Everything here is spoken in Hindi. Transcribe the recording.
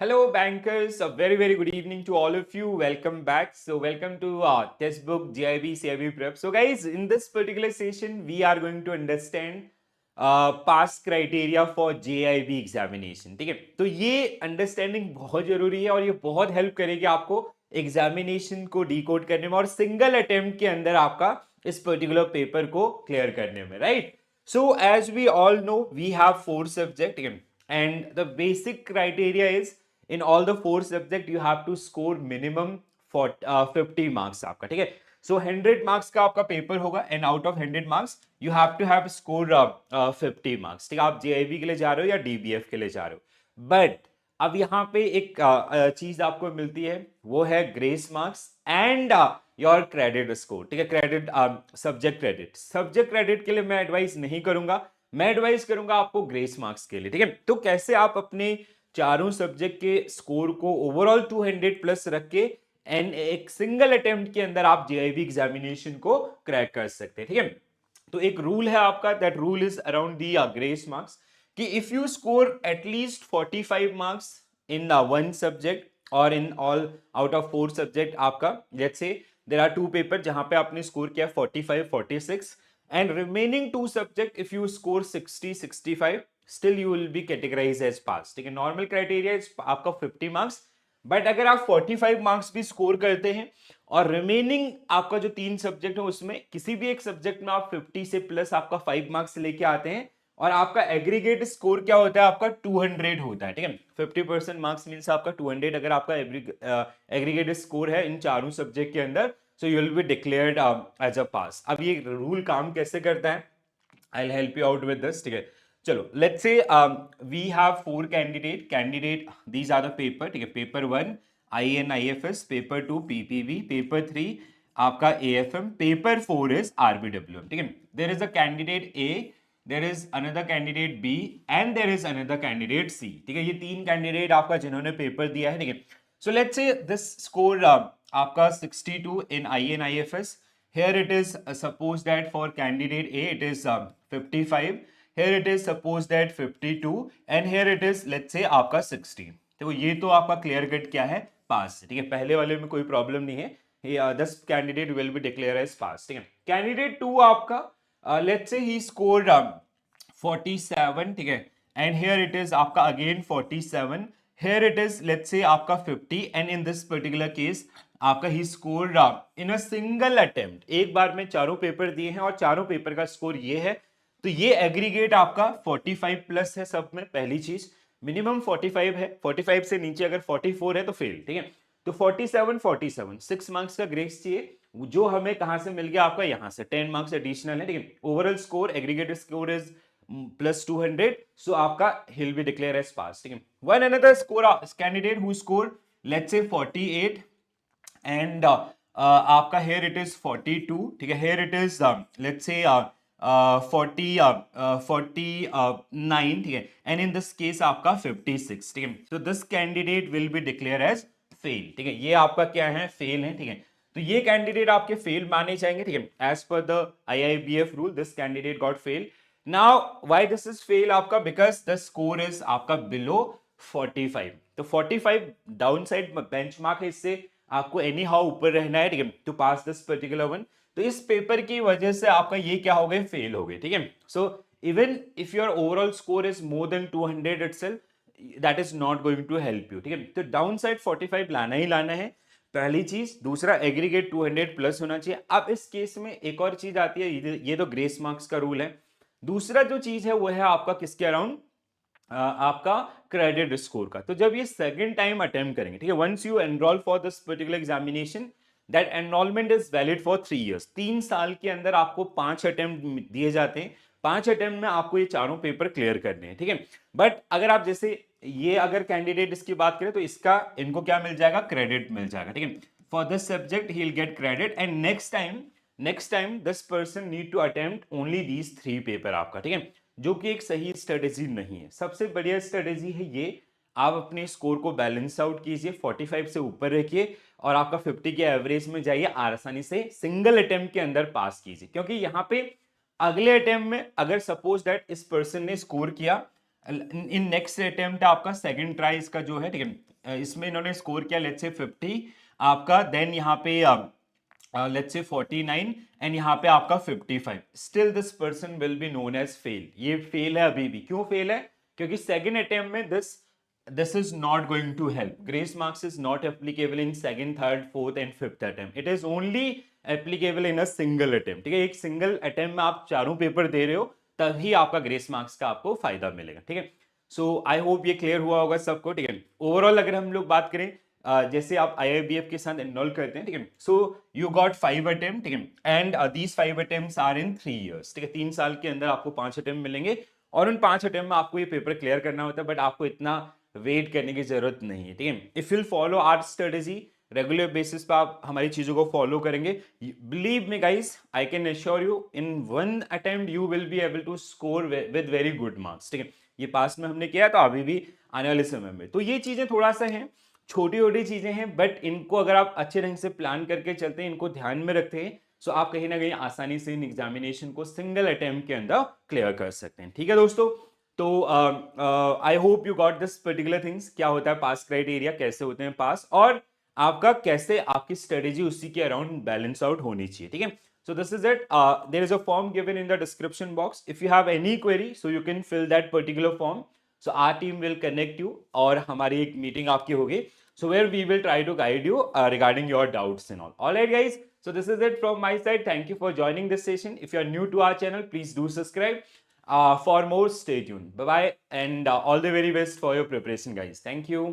Hello, bankers. A very good evening to all of you. Welcome back. So, welcome to Textbook GIB CIB Prep. So, guys, in this particular session, we are going to understand pass criteria for JIB examination. ठीक है, तो ये अंडरस्टैंडिंग बहुत जरूरी है और ये बहुत हेल्प करेगी आपको एग्जामिनेशन को डिकोड करने में और सिंगल अटेम्प्ट के अंदर आपका इस पर्टिकुलर पेपर को क्लियर करने में, right? So as we all know, we have 4 subjects again, and the basic criteria is in all the 4 subjects you have to score minimum for 50 marks आपका. ठीक है, so 100 marks का आपका पेपर होगा and out of 100 marks you have to have score 50 marks. ठीक है, आप JIB के लिए जा रहे हो या DBF के लिए जा रहे हो, बट अब यहाँ पे एक चीज आपको मिलती है, वो है grace marks and your credit score. ठीक है, क्रेडिट सब्जेक्ट क्रेडिट के लिए मैं एडवाइस नहीं करूंगा, मैं एडवाइस करूंगा आपको ग्रेस मार्क्स के लिए. ठीक है, तो कैसे आप अपने चारों सब्जेक्ट के स्कोर को ओवरऑल 200 प्लस रख के एंड एक सिंगल अटेम्प्ट के अंदर आप JIB एग्जामिनेशन को क्रैक कर सकते हैं. ठीक है, तो एक रूल है आपका, that rule is around the grace marks, कि if you score at least 45 marks in one subject और in all out of 4 subject, आपका let's say there are 2 paper जहां पे आपने स्कोर किया 45 46 and remaining 2 subject if you score 60 65, still you will be categorized as pass. ठीक है, नॉर्मल क्राइटेरिया इज आपका 50 मार्क्स, बट अगर आप 45 मार्क्स भी स्कोर करते हैं और रिमेनिंग आपका जो 3 सब्जेक्ट है उसमें किसी भी एक सब्जेक्ट में आप 50 से प्लस आपका 5 मार्क्स लेके आते हैं और आपका एग्रीगेट स्कोर क्या होता है, आपका 200 होता है. ठीक है, 50% मार्क्स मींस आपका 200 अगर आपका एग्रीगेट स्कोर है इन चारों सब्जेक्ट के अंदर, so you will be declared as a pass. अब ये रूल काम कैसे करता है, I will help you out with this. ठीक है, चलो let's say we have 4 candidate these are the paper. ठीक है, paper 1 INIFS, paper 2 PPB, paper 3 आपका AFM, पेपर 4 इज RBWM. ठीक है, there is a candidate A, there is another candidate B and there is another candidate C. ठीक है, ये 3 कैंडिडेट आपका जिन्होंने पेपर दिया है. ठीक है, so let's say this score आपका 62 in INIFS. Here it is suppose that for candidate A it is 55. Here it is suppose that 52 and here it is let's say आपका 60. तो ये तो आपका क्लियर कट क्या है, पास. ठीक है, पहले वाले में कोई प्रॉब्लम नहीं है, 10 candidate will be declare as pass. ठीक है, कैंडिडेट 2 आपका लेट्स से ही स्कोर्ड 47. ठीक है, एंड हियर इट इज आपका again 47. Here it is let's say आपका 50 and in this particular case आपका ही score in a single attempt, एक बार में चारों पेपर दिए हैं और चारों पेपर का स्कोर ये है, तो ये एग्रीगेट आपका 45 प्लस है सब में. पहली चीज मिनिमम 45 है, 45 से नीचे अगर 44 है तो फेल. ठीक है, तो 47 6 मार्क्स का ग्रेस चाहिए, जो हमें कहां से मिल गया, आपका यहां से 10 मार्क्स एडिशनल है. ठीक है, overall score aggregate score is plus 200, so आपका he'll be declared as pass. ठीक है, one another score candidate who scored let's say 48 and आपका here it is 42. ठीक है, here it is let's say 49. ठीक है, and in this case आपका 56. ठीक है, so this candidate will be declared as fail. ठीक है, ये आपका क्या है, फेल है. ठीक है, तो ये कैंडिडेट आपके फेल माने जाएंगे. ठीक है, as per the IIBF rule this candidate got fail. Now why this is fail आपका, बिकॉज द स्कोर इज आपका बिलो 45. तो 45 डाउन साइड बेंचमार्क है, इससे आपको एनी हाउ ऊपर रहना है. ठीक है, to pass this particular one. तो इस पेपर की वजह से आपका ये क्या हो गए, फेल हो गए. ठीक है, so even if your overall score is more than 200 itself, that is not going to help you. ठीक है, तो डाउन साइड 45 लाना ही लाना है, पहली चीज. दूसरा एग्रीगेट 200 प्लस होना चाहिए. अब इस केस में एक और चीज आती है, ये तो ग्रेस मार्क्स का रूल है. दूसरा जो चीज है वो है आपका किसके अराउंड, आपका क्रेडिट स्कोर का. तो जब ये सेकंड टाइम अटेम्प्ट करेंगे, ठीक है, once you enrol for this particular examination, that enrolment is valid for 3 years. 3 साल के अंदर आपको 5 अटेम्प्ट दिए जाते हैं. 5 अटेम्प्ट में आपको ये चारों पेपर क्लियर करने हैं. ठीक है, बट अगर आप जैसे ये अगर कैंडिडेट इसकी बात करें तो इसका इनको क्या मिल जाएगा, क्रेडिट मिल जाएगा. ठीक है, for this subject he will get credit and next time this person need to attempt only these 3 paper आपका. ठीक है, जो कि एक सही स्ट्रेटेजी नहीं है. सबसे बढ़िया स्ट्रेटेजी है ये, आप अपने स्कोर को बैलेंस आउट कीजिए, 45 से ऊपर रखिए और आपका 50 के एवरेज में जाइए, आसानी से सिंगल अटेम्प्ट के अंदर पास कीजिए. क्योंकि यहाँ पे अगले अटेम्प्ट में अगर सपोज दैट इस पर्सन ने स्कोर किया, इन नेक्स्ट अटेम्प्ट आपका सेकंड ट्राई इसका जो है, ठीक है, इसमें इन्होंने स्कोर किया लेट्स से 50 आपका, देन यहाँ पे लेट्स से 49 एंड यहाँ पे आपका 55, still this person will be known as fail. ये फेल है अभी भी। क्यों फेल है? क्योंकि सेकंड अटेम्प्ट में this is not going to help. Grace marks is not applicable in second, third, fourth and fifth attempt. It is only applicable in a single attempt. ठीक है, एक सिंगल अटेम्प्ट में आप चारों पेपर दे रहे हो तभी आपका ग्रेस मार्क्स का आपको फायदा मिलेगा। ठीक है, सो आई होप ये क्लियर हुआ होगा सबको। ठीक है, ओवरऑल अगर हम लोग बात करें जैसे आप IIBF के साथ एनरोल करते हैं, ठीक है, सो यू गॉट 5 अटेम्प्ट, ठीक है, and these 5 attempts are in 3 years. ठीक है, 3 साल के अंदर आपको 5 अटेम्प्ट मिलेंगे और उन 5 अटेम्प्ट में आपको ये पेपर क्लियर करना होता है, बट आपको इतना वेट करने की जरूरत नहीं है। ठीक है, if you follow our strategy regular basis पे आप हमारी चीजों को फॉलो करेंगे, believe me guys, I can assure you in 1 attempt you will be able to score with very good marks. ठीक है, ये पास्ट में हमने किया तो अभी भी आने वाले समय में। तो ये चीजें थोड़ा सा हैं, छोटी छोटी चीजें हैं, बट इनको अगर आप अच्छे ढंग से प्लान करके चलते हैं, इनको ध्यान में रखते हैं, सो आप कहीं ना कहीं आसानी से इन एग्जामिनेशन को सिंगल अटेम्प्ट के अंदर क्लियर कर सकते हैं। ठीक है दोस्तों, तो I hope you got this particular things, क्या होता है पास क्राइटेरिया, कैसे होते हैं पास, और आपका कैसे आपकी स्ट्रेटेजी उसी के अराउंड बैलेंस आउट होनी चाहिए। ठीक है, so this is it. There is a form given in the description box. If you have any query, so you can fill that particular form. So our team will connect you और हमारी एक मीटिंग आपकी होगी, so where we will try to guide you regarding your doubts and all. All right guys, so this is it from my side. Thank you for joining this session. If you are new to our channel, please do subscribe. For more, stay tuned. Bye bye and all the very best for your preparation guys. Thank you.